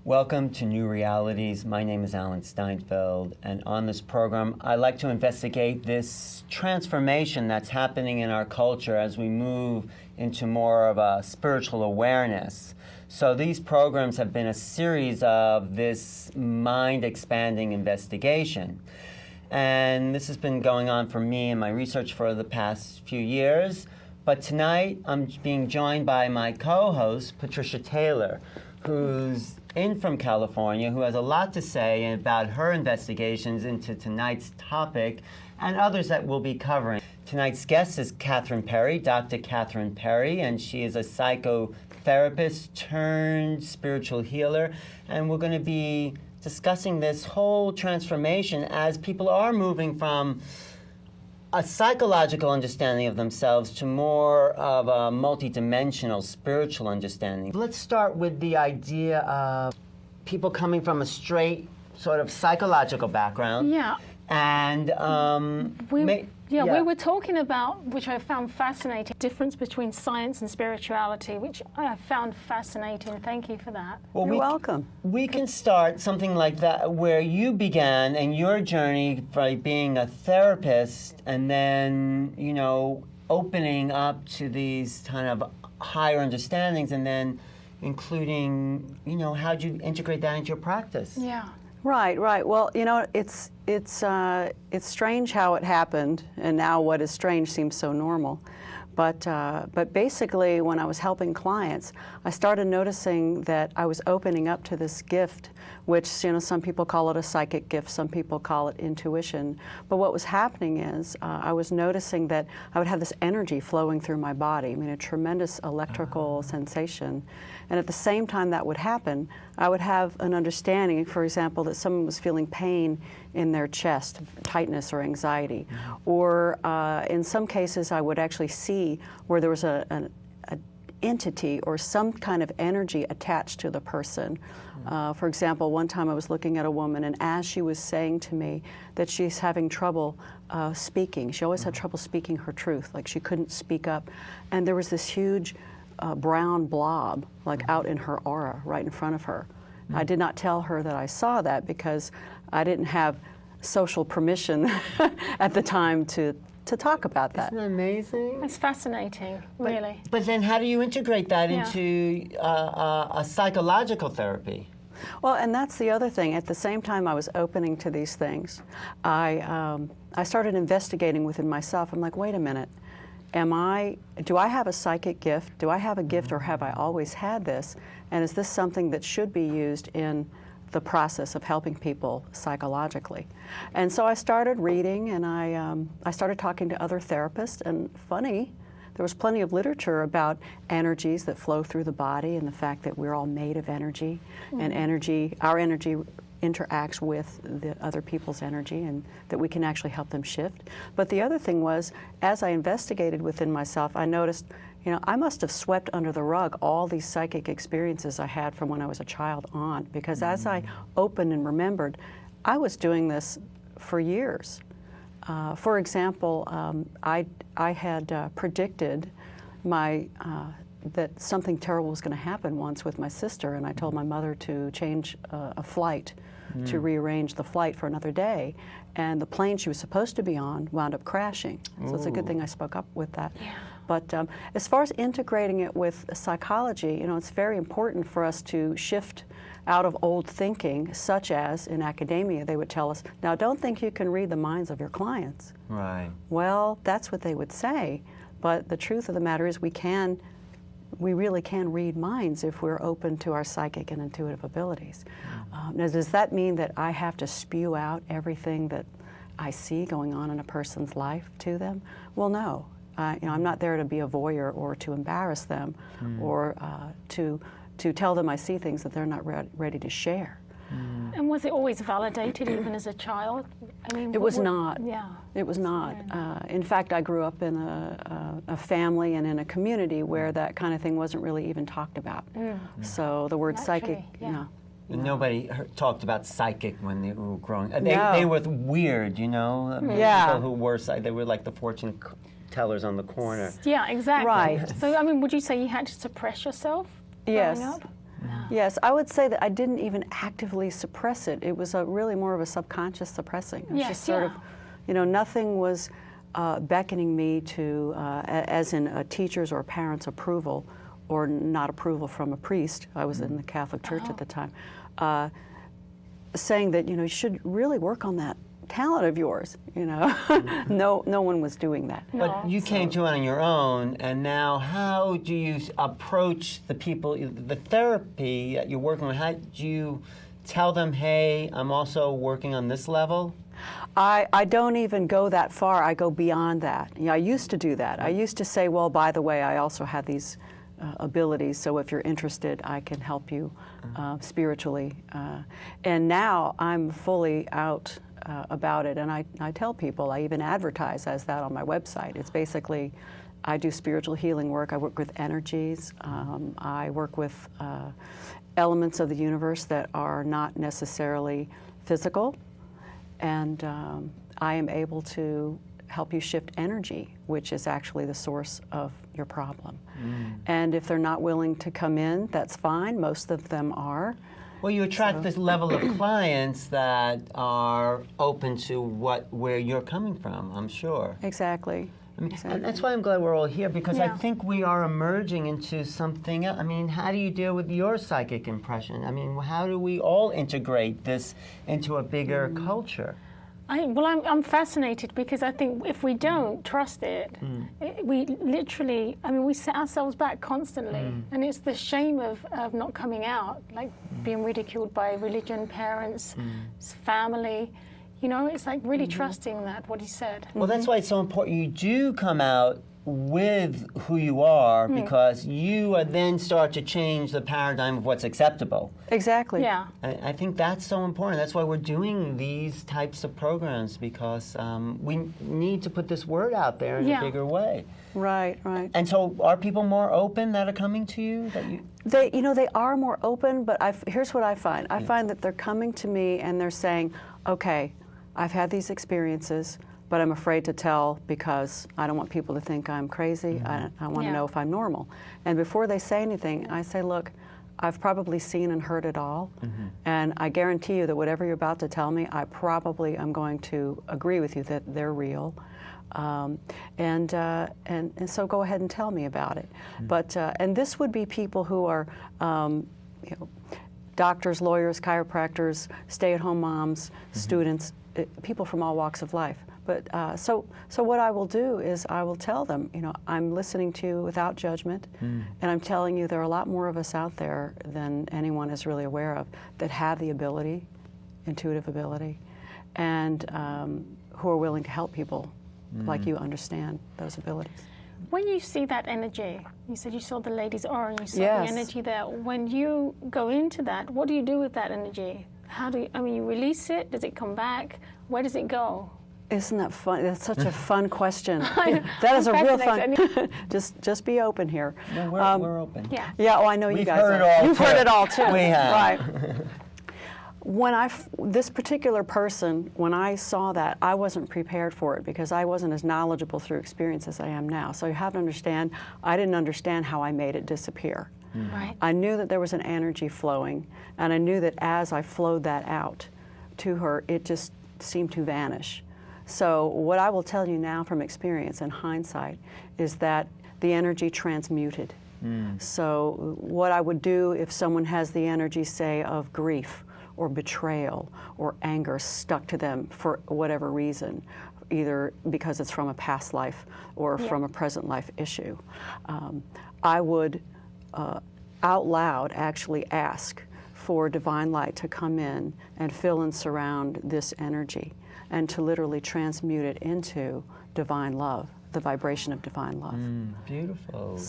Welcome to New Realities. My name is Alan Steinfeld, and on this program, I like to investigate this transformation that's happening in our culture as we move into more of a spiritual awareness. So these programs have been a series of this mind-expanding investigation. And this has been going on for me and my research for the past few years. But tonight, I'm being joined by my co-host, Patricia Taylor, who's in from California, who has a lot to say about her investigations into tonight's topic and others that we'll be covering. Tonight's guest is Catherine Perry, Dr. Catherine Perry, and she is a psychotherapist turned spiritual healer. And we're going to be discussing this whole transformation as people are moving from a psychological understanding of themselves to more of a multidimensional spiritual understanding. Let's start with the idea of people coming from a straight sort of psychological background. Yeah. And we were talking about, which I found fascinating, difference between science and spirituality, which I found fascinating. Thank you for that. Well, You're welcome. We can start something like that, where you began in your journey by being a therapist and then, you know, opening up to these kind of higher understandings and then including, you know, how'd you integrate that into your practice? Yeah. Right. Well, you know, it's strange how it happened, and now what is strange seems so normal. But basically, when I was helping clients, I started noticing that I was opening up to this gift, which, you know, some people call it a psychic gift, some people call it intuition. But what was happening is I was noticing that I would have this energy flowing through my body, I mean, a tremendous electrical sensation. And at the same time that would happen, I would have an understanding, for example, that someone was feeling pain in their chest, tightness or anxiety. Or in some cases, I would actually see where there was an entity or some kind of energy attached to the person. For example, one time I was looking at a woman, and as she was saying to me that she's having trouble speaking, she always had trouble speaking her truth, like she couldn't speak up, and there was this huge brown blob, like out in her aura, right in front of her. I did not tell her that I saw that because I didn't have social permission at the time to talk about that. Isn't that amazing? It's fascinating, really. But then how do you integrate that into a psychological therapy? Well, and that's the other thing. At the same time I was opening to these things, I started investigating within myself. I'm like, wait a minute. Do I have a psychic gift? Do I have a gift, or have I always had this? And is this something that should be used in the process of helping people psychologically? And so I started reading, and I started talking to other therapists, and funny, there was plenty of literature about energies that flow through the body and the fact that we're all made of energy, and our energy interacts with the other people's energy, and that we can actually help them shift. But the other thing was, as I investigated within myself, I noticed, you know, I must have swept under the rug all these psychic experiences I had from when I was a child on, because as I opened and remembered, I was doing this for years. For example, I had predicted that something terrible was going to happen once with my sister, and I told my mother to change a flight, to rearrange the flight for another day, and the plane she was supposed to be on wound up crashing. So it's a good thing I spoke up with that. Yeah. But as far as integrating it with psychology, you know, it's very important for us to shift out of old thinking, such as in academia they would tell us, now don't think you can read the minds of your clients. Right. Well, that's what they would say, but the truth of the matter is we really can read minds if we're open to our psychic and intuitive abilities. Now, does that mean that I have to spew out everything that I see going on in a person's life to them? Well, no. You know, I'm not there to be a voyeur or to embarrass them or to tell them I see things that they're not ready to share. And was it always validated even as a child? I mean, it was not. Yeah. It was not. In fact, I grew up in a family and in a community where that kind of thing wasn't really even talked about. So the word psychic, you know. Nobody talked about psychic when they were growing. They were weird, you know. People who were psychic, they were like the fortune tellers on the corner. Yeah, exactly. Right. So, I mean, would you say you had to suppress yourself growing up? Yes, I would say that I didn't even actively suppress it. It was really more of a subconscious suppressing. It was just sort of, nothing was beckoning me to, as in a teacher's or parent's approval, or not approval from a priest. I was in the Catholic Church at the time, saying that you should really work on that talent of yours. No one was doing that. But you came to it on your own, and now how do you approach the people, the therapy that you're working with? How do you tell them, hey, I'm also working on this level? I don't even go that far. I go beyond that. I used to do that. I used to say, well, by the way, I also have these abilities, so if you're interested, I can help you spiritually. And now I'm fully out about it, and I tell people, I even advertise as that on my website. It's basically, I do spiritual healing work. I work with energies. I work with elements of the universe that are not necessarily physical, and I am able to help you shift energy, which is actually the source of your problem. And if they're not willing to come in, that's fine. Most of them are. Well, you attract this level of clients that are open to where you're coming from, I'm sure. Exactly. And that's why I'm glad we're all here, because I think we are emerging into something else. I mean, how do you deal with your psychic impression? I mean, how do we all integrate this into a bigger culture? I'm fascinated, because I think if we don't trust it, we literally, we set ourselves back constantly. And it's the shame of not coming out, like being ridiculed by religion, parents, family. It's like really trusting that, what he said. Well, that's why it's so important you do come out with who you are, because you then start to change the paradigm of what's acceptable. Exactly. Yeah. I think that's so important. That's why we're doing these types of programs, because we need to put this word out there in a bigger way. Right, right. And so are people more open that are coming to you? They are more open, but here's what I find. I find that they're coming to me and they're saying, okay, I've had these experiences, but I'm afraid to tell because I don't want people to think I'm crazy. I want to know if I'm normal. And before they say anything, I say, look, I've probably seen and heard it all, and I guarantee you that whatever you're about to tell me, I probably am going to agree with you that they're real. And so go ahead and tell me about it. But and this would be people who are doctors, lawyers, chiropractors, stay-at-home moms, students, people from all walks of life. But so what I will do is I will tell them, I'm listening to you without judgment, and I'm telling you there are a lot more of us out there than anyone is really aware of that have the ability, intuitive ability, and who are willing to help people like you understand those abilities. When you see that energy, you said you saw the lady's aura and you saw the energy there. When you go into that, what do you do with that energy? How do you release it? Does it come back? Where does it go? Isn't that fun? That's such a fun question. That is a real fun. Just be open here. No, we're open. Yeah. Yeah. Oh, I know you guys. You've heard it all too. We have. Right. When this particular person, when I saw that, I wasn't prepared for it because I wasn't as knowledgeable through experience as I am now. So you have to understand, I didn't understand how I made it disappear. Right. I knew that there was an energy flowing, and I knew that as I flowed that out to her, it just seemed to vanish. So what I will tell you now from experience and hindsight is that the energy transmuted. So what I would do if someone has the energy, say, of grief or betrayal or anger stuck to them for whatever reason, either because it's from a past life or from a present life issue, I would out loud actually ask for divine light to come in and fill and surround this energy, and to literally transmute it into divine love, the vibration of divine love. Beautiful.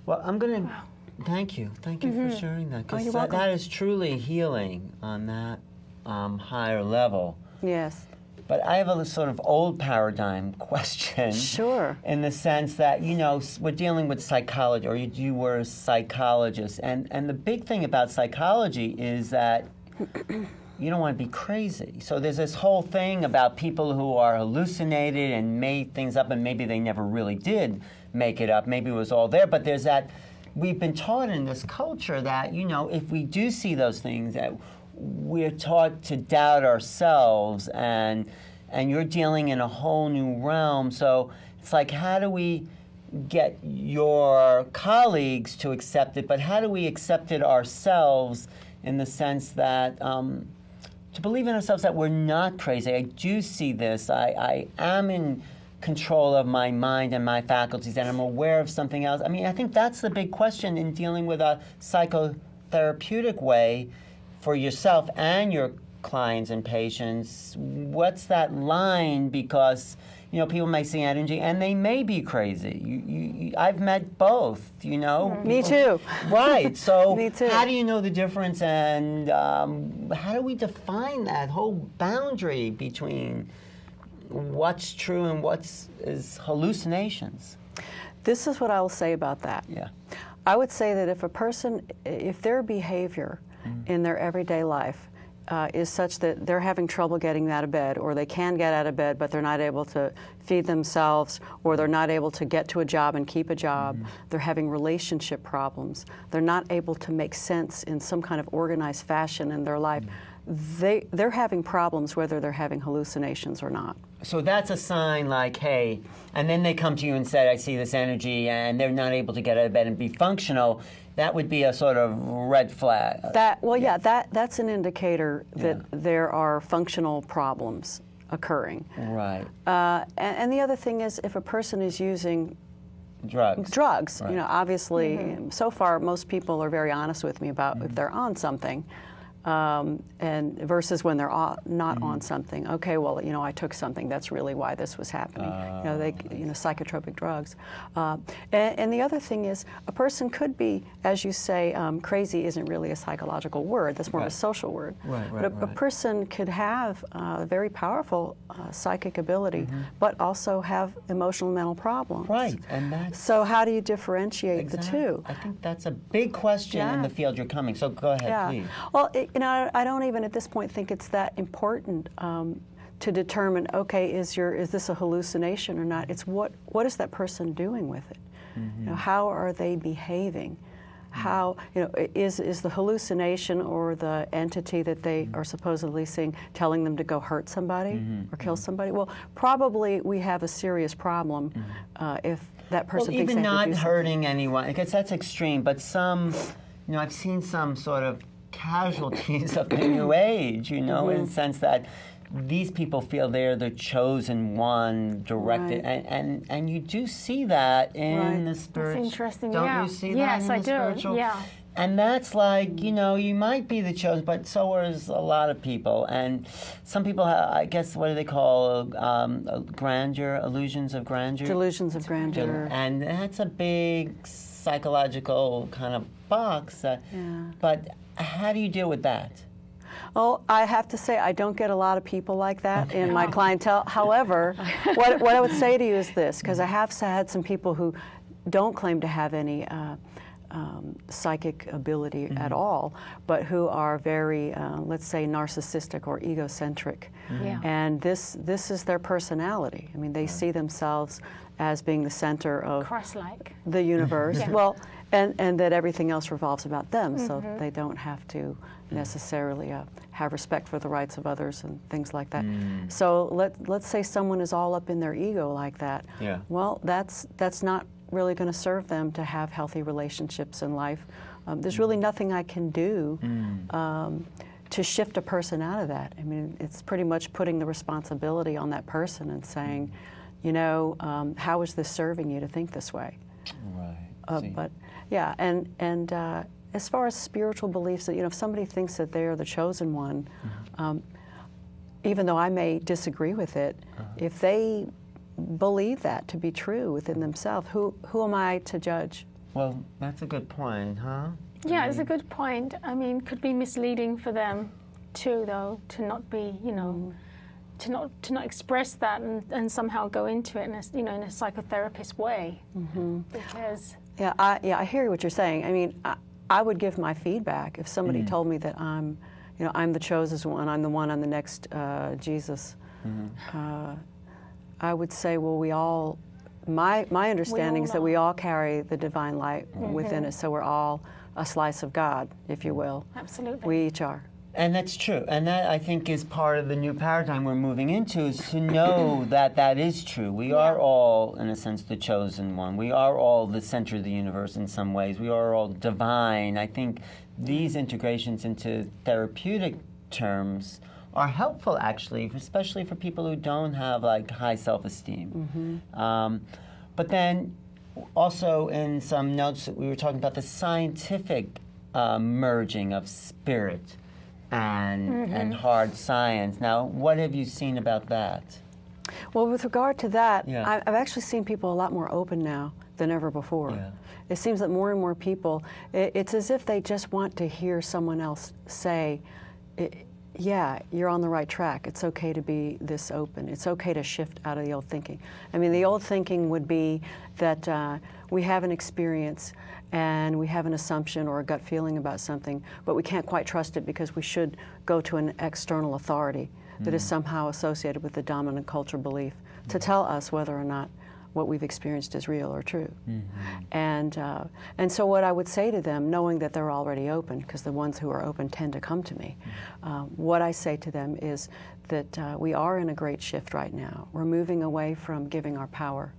Well, I'm going to thank you. Thank you for sharing that, because that is truly healing on that higher level. Yes. But I have a sort of old paradigm question. Sure. In the sense that, we're dealing with psychology, or you were a psychologist, and the big thing about psychology is that you don't want to be crazy. So there's this whole thing about people who are hallucinated and made things up, and maybe they never really did make it up. Maybe it was all there, but there's that we've been taught in this culture that, if we do see those things, that we're taught to doubt ourselves, and you're dealing in a whole new realm. So it's like, how do we get your colleagues to accept it, but how do we accept it ourselves in the sense that to believe in ourselves that we're not crazy? I do see this. I am in control of my mind and my faculties, and I'm aware of something else. I mean, I think that's the big question in dealing with a psychotherapeutic way for yourself and your clients and patients. What's that line? Because people may see energy and they may be crazy. I've met both, Me too. Right. So Me too. How do you know the difference, and how do we define that whole boundary between what's true and is hallucinations? This is what I will say about that. Yeah. I would say that if their behavior in their everyday life is such that they're having trouble getting out of bed, or they can get out of bed but they're not able to feed themselves, or they're not able to get to a job and keep a job, they're having relationship problems, they're not able to make sense in some kind of organized fashion in their life, they're having problems whether they're having hallucinations or not. So that's a sign like, hey, and then they come to you and say, I see this energy, and they're not able to get out of bed and be functional. That would be a sort of red flag. That's an indicator that there are functional problems occurring. Right. And the other thing is, if a person is using drugs, right. Obviously, so far most people are very honest with me about if they're on something. And versus when they're not on something. Okay, well, I took something. That's really why this was happening. Psychotropic drugs. And the other thing is, a person could be, as you say, crazy isn't really a psychological word. That's more of a social word. But a person could have a very powerful psychic ability, but also have emotional and mental problems. Right, and that's... So how do you differentiate the two? I think that's a big question in the field you're coming. So go ahead, please. Well, I don't even at this point think it's that important to determine, okay, is this a hallucination or not? It's what is that person doing with it? How are they behaving? How, is the hallucination or the entity that they are supposedly seeing telling them to go hurt somebody or kill somebody? Well, probably we have a serious problem if that person thinks even they have to not do hurting anyone, because that's extreme, but some, I've seen some sort of casualties of the New Age, in the sense that these people feel they're the chosen one, directed, and you do see that in the spiritual. That's interesting. Don't you see that in the spiritual? Yeah. And that's like, you might be the chosen, but so is a lot of people. And some people, I guess, what do they call grandeur, illusions of grandeur? Delusions of grandeur. And that's a big psychological kind of box. But how do you deal with that? Well, I have to say I don't get a lot of people like that in my clientele. However, what I would say to you is this, because I have had some people who don't claim to have any psychic ability at all, but who are very, let's say, narcissistic or egocentric. And this is their personality. I mean, they see themselves as being the center of Christ-like. the universe. Well, and that everything else revolves about them, so they don't have to necessarily have respect for the rights of others and things like that. So let's say someone is all up in their ego like that. Well, that's not really going to serve them to have healthy relationships in life. There's really nothing I can do to shift a person out of that. I mean, it's pretty much putting the responsibility on that person and saying, how is this serving you to think this way? But yeah, and as far as spiritual beliefs, that if somebody thinks that they are the chosen one, even though I may disagree with it, if they believe that to be true within themselves, who am I to judge? Well, that's a good point, huh? Yeah, it's a good point. I mean, could be misleading for them too, though, to not be, to not express that and somehow go into it in a, in a psychotherapist way, because. Yeah, I hear what you're saying. I mean, I would give my feedback if somebody told me that I'm the chosen one, I'm the one on the next Jesus. I would say, well, we all my understanding is that we are. all carry the divine light within us, so we're all a slice of God, if you will. Absolutely. We each are. And that's true. And that, I think, is part of the new paradigm we're moving into, is to know that that is true. We are all, in a sense, the chosen one. We are all the center of the universe in some ways. We are all divine. I think these integrations into therapeutic terms are helpful, actually, especially for people who don't have, like, high self-esteem. But then also in some notes that we were talking about the scientific merging of spirit and hard science. Now, what have you seen about that? Well, with regard to that, Yeah. I've actually seen people a lot more open now than ever before. Yeah. It seems that more and more people, it's as if they just want to hear someone else say, yeah, you're on the right track. It's okay to be this open. It's okay to shift out of the old thinking. I mean, the old thinking would be that we have an experience and we have an assumption or a gut feeling about something, but we can't quite trust it because we should go to an external authority that is somehow associated with the dominant cultural belief to tell us whether or not what we've experienced is real or true. And so what I would say to them, knowing that they're already open, because the ones who are open tend to come to me, what I say to them is that we are in a great shift right now. We're moving away from giving our power,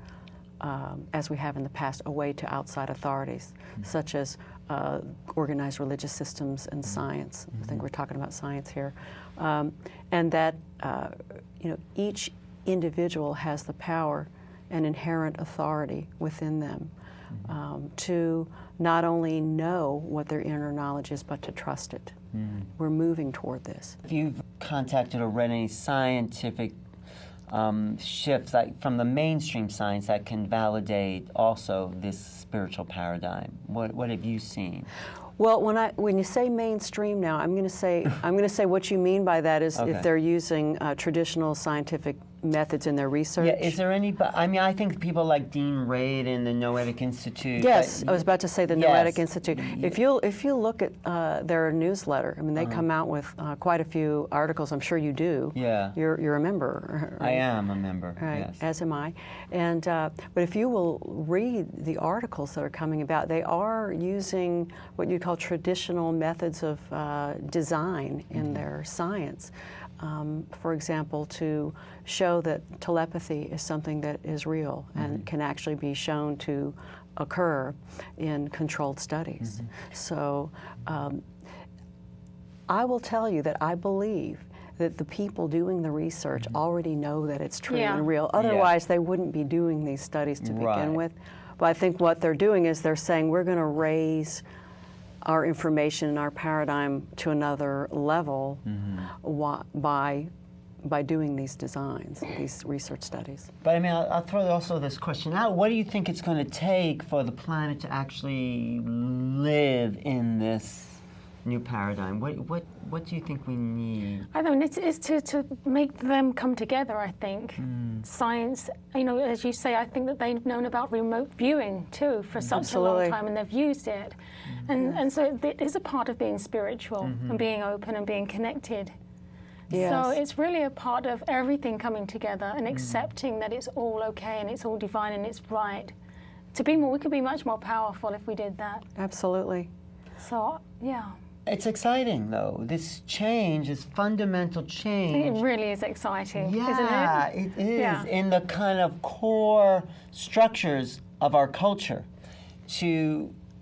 as we have in the past, away to outside authorities, such as organized religious systems and science. I think we're talking about science here. And that each individual has the power and inherent authority within them to not only know what their inner knowledge is, but to trust it. We're moving toward this. If you've contacted or read any scientific shifts, like from the mainstream science, that can validate also this spiritual paradigm, what have you seen? Well, when you say mainstream now, I'm going to say what you mean by that is if they're using traditional scientific methods in their research. Yeah, is there any? I mean, I think people like Dean Raid and the Noetic Institute. Yes, I was about to say the Noetic Institute. If you look at their newsletter, I mean, they come out with quite a few articles. I'm sure you do. Yeah. You're a member. Right? I am a member. Right, yes. as am I. And but if you will read the articles that are coming about, they are using what you call traditional methods of design in their science. For example, to show that telepathy is something that is real and can actually be shown to occur in controlled studies. So I will tell you that I believe that the people doing the research already know that it's true and real. Otherwise, they wouldn't be doing these studies to begin with. But I think what they're doing is they're saying we're going to raise our information and our paradigm to another level by doing these designs, these research studies. But I mean, I'll throw also this question out. What do you think it's going to take for the planet to actually live in this new paradigm? What do you think we need? I mean, it's to make them come together, I think. Science, as you say, I think that they've known about remote viewing, too, for such a long time, and they've used it. And so it is a part of being spiritual and being open and being connected. Yes. So it's really a part of everything coming together and accepting that it's all okay and it's all divine and it's right. We could be much more powerful if we did that. Absolutely. So, yeah. It's exciting, though. This change, this fundamental change. It really is exciting, isn't it? Yeah, it is. Yeah. In the kind of core structures of our culture.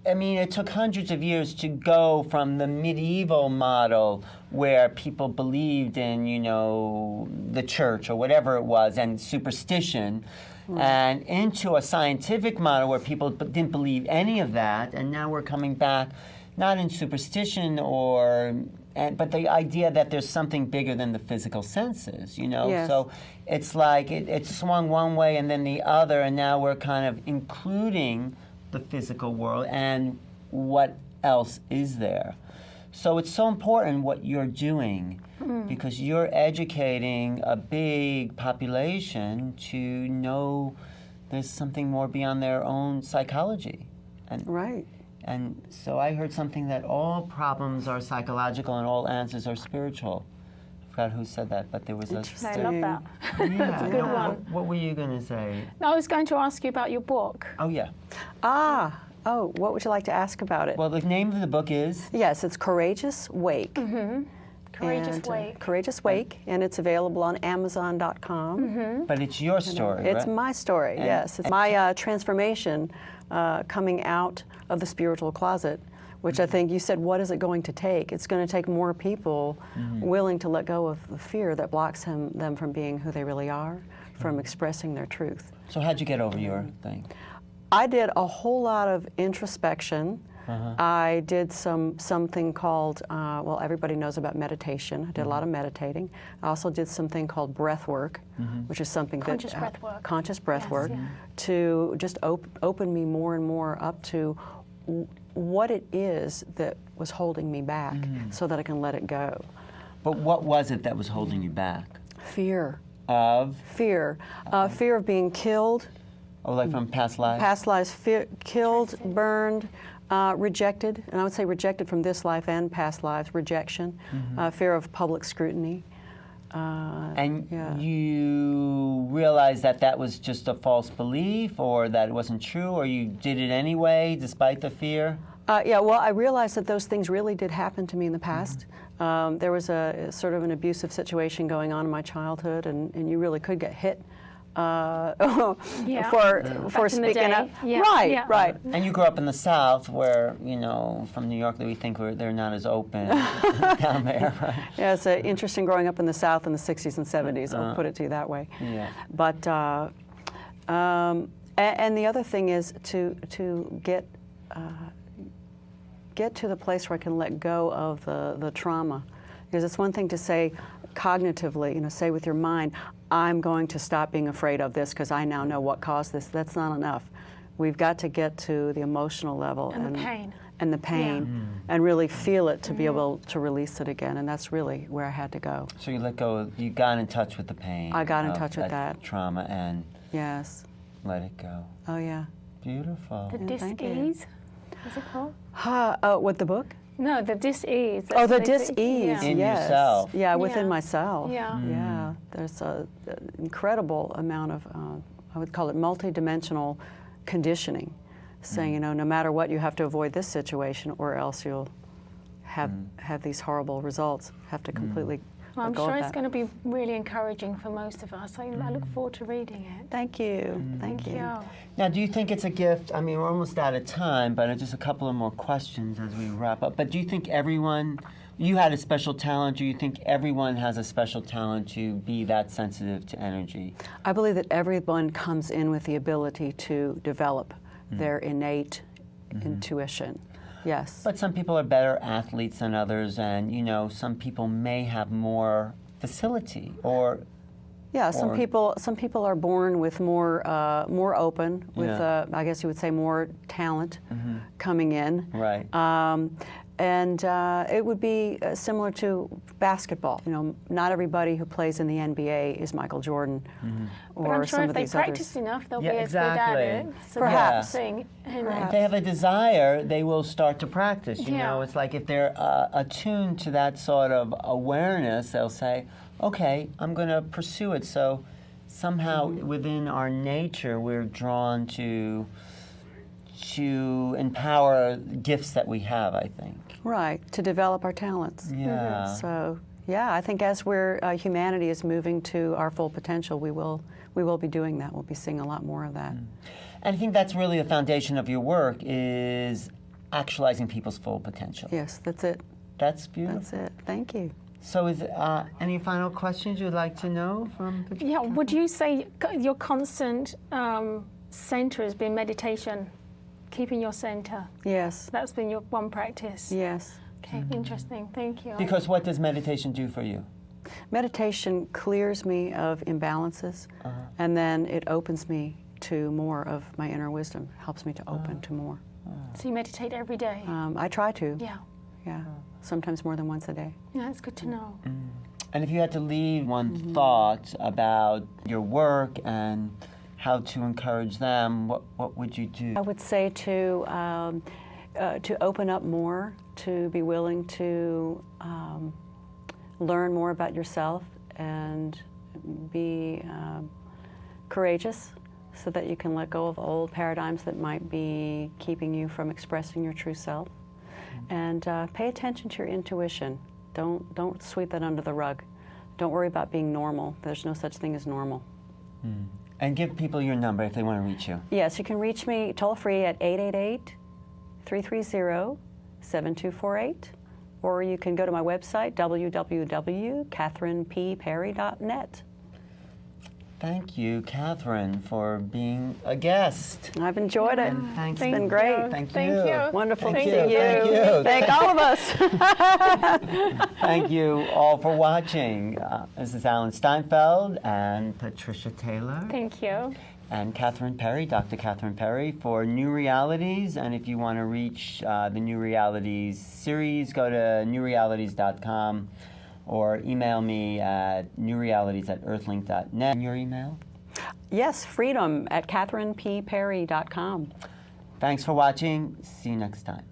It took hundreds of years to go from the medieval model where people believed in, the church or whatever it was and superstition, and into a scientific model where people didn't believe any of that, and now we're coming back not in superstition but the idea that there's something bigger than the physical senses, Yes. So it's like it swung one way and then the other, and now we're kind of including the physical world and what else is there. So it's so important what you're doing because you're educating a big population to know there's something more beyond their own psychology. Right. And so I heard something that all problems are psychological and all answers are spiritual. forgot who said that, but there was a... I love that. That's a good one. What were you going to say? I was going to ask you about your book. Oh, yeah. What would you like to ask about it? Well, the name of the book is? Yes, it's Courageous Wake. Courageous Wake. Courageous Wake, and it's available on Amazon.com. But it's your story, It's right? my story, yes. It's my transformation coming out of the spiritual closet, which I think you said, what is it going to take? It's going to take more people willing to let go of the fear that blocks them from being who they really are, from expressing their truth. So how'd you get over your thing? I did a whole lot of introspection. I did something called, well, everybody knows about meditation. I did a lot of meditating. I also did something called breath work, which is something Conscious breath work. Conscious breath Yes, work, yeah. to just open me more and more up to what it is that was holding me back, so that I can let it go. But what was it that was holding you back? Fear. Of? Fear. Fear of being killed. Oh, like from past lives? Past lives, killed, burned, rejected, and I would say rejected from this life and past lives, rejection, fear of public scrutiny. And yeah. you realized that that was just a false belief, or that it wasn't true, or you did it anyway despite the fear? Yeah, well, I realized that those things really did happen to me in the past. There was a sort of an abusive situation going on in my childhood, and you really could get hit for speaking up. Yeah. Right, Yeah. right. And you grew up in the South, where, you know, from New York, that we think they're not as open down there, right? Yeah, it's interesting growing up in the South in the 60s and 70s, I'll put it to you that way. Yeah. But, and the other thing is to get to the place where I can let go of the trauma. Because it's one thing to say cognitively, say with your mind, I'm going to stop being afraid of this because I now know what caused this. That's not enough. We've got to get to the emotional level And the pain. And the pain, and really feel it to be able to release it again. And that's really where I had to go. So you let go, you got in touch with the pain. I got in of touch with that trauma and Yes. let it go. Oh, yeah. Beautiful. The thank you. dis-ease, is it called? What, the book? No, the dis-ease. Oh, the That's basic- dis-ease, yeah. In yes. yourself. Yeah, within Yeah. myself. Yeah. Yeah, there's an incredible amount of, I would call it multidimensional conditioning, saying, no matter what, you have to avoid this situation or else you'll have these horrible results, have to completely Well, I'm let go sure of it's that. going to be really encouraging for most of us. I look forward to reading it. Thank you, thank you. Yeah. Now, do you think it's a gift? I mean, we're almost out of time, but just a couple of more questions as we wrap up. But do you think you had a special talent? Do you think everyone has a special talent to be that sensitive to energy? I believe that everyone comes in with the ability to develop their innate intuition. Yes. But some people are better athletes than others, and, some people may have more facility, or... Yeah, some Or- people are born with more open, with Yeah. I guess you would say more talent coming in. Right. And it would be similar to basketball. Not everybody who plays in the NBA is Michael Jordan, or But I'm sure some if of they these practice others. enough, they'll Yeah, be as good at exactly. it. So Perhaps. practicing. If they have a desire, they will start to practice. Yeah. It's like if they're attuned to that sort of awareness, they'll say, okay, I'm going to pursue it. So somehow within our nature, we're drawn to empower gifts that we have, I think. Right, to develop our talents. Yeah. So, yeah, I think as humanity is moving to our full potential, we will be doing that. We'll be seeing a lot more of that. And I think that's really the foundation of your work, is actualizing people's full potential. Yes, that's it. That's beautiful. That's it. Thank you. So is any final questions you'd like to know from Patricia? Yeah, would you say your constant center has been meditation, keeping your center? Yes. That's been your one practice? Yes. Okay, interesting. Thank you. Because what does meditation do for you? Meditation clears me of imbalances, and then it opens me to more of my inner wisdom, helps me to open to more. So you meditate every day? I try to. Yeah. Yeah. Sometimes more than once a day. Yeah, that's good to know. And if you had to leave one thought about your work and how to encourage them, what would you do? I would say to open up more, to be willing to learn more about yourself and be courageous so that you can let go of old paradigms that might be keeping you from expressing your true self. And pay attention to your intuition. Don't sweep that under the rug. Don't worry about being normal. There's no such thing as normal. And give people your number if they want to reach you. Yes, you can reach me toll-free at 888-330-7248, or you can go to my website, www.catherinepperry.net. Thank you, Catherine, for being a guest. I've enjoyed it. Thanks. It's been great. Thank you. Wonderful Thank to you. see you. Thank you. Thank all of us. Thank you all for watching. This is Alan Steinfeld and Patricia Taylor. Thank you. And Catherine Perry, Dr. Catherine Perry, for New Realities. And if you want to reach the New Realities series, go to newrealities.com or email me at newrealities@earthlink.net. And your email? Yes, freedom at catherinepperry.com. Thanks for watching. See you next time.